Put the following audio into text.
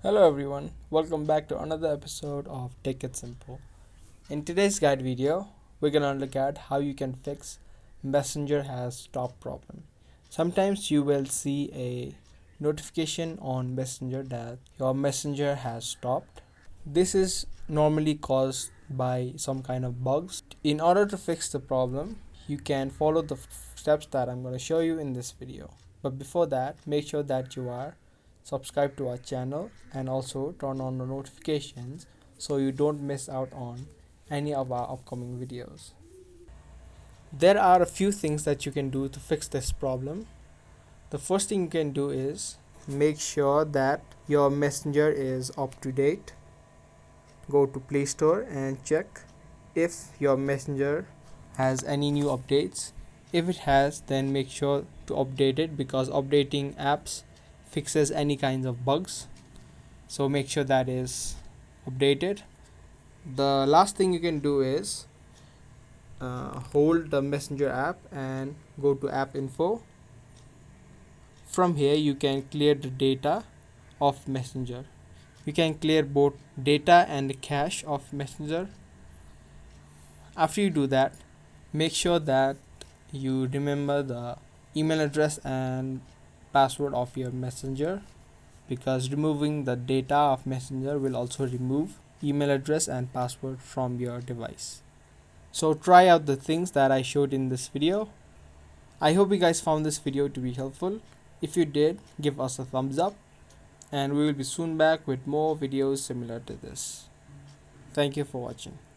Hello everyone, welcome back to another episode of Take It Simple. In today's guide video, we're gonna look at how you can fix Messenger has stopped problem. Sometimes you will see a notification on Messenger that your Messenger has stopped. This is normally caused by some kind of bugs. In order to fix the problem, you can follow the steps that I'm going to show you in this video. But before that, make sure that you are subscribed to our channel and also turn on the notifications so you don't miss out on any of our upcoming videos. There are a few things that you can do to fix this problem. The first thing you can do is make sure that your Messenger is up to date. Go to Play Store and check if your Messenger has any new updates. If it has, then make sure to update it because updating apps fixes any kinds of bugs. So make sure that is updated. The last thing you can do is hold the Messenger app and go to app info. From here you can clear the data of Messenger. You can clear both data and the cache of Messenger. After you do that, make sure that you remember the email address and password of your Messenger, because removing the data of Messenger will also remove email address and password from your device. So try out the things that I showed in this video. I hope you guys found this video to be helpful. If you did, give us a thumbs up, and we will be soon back with more videos similar to this. Thank you for watching.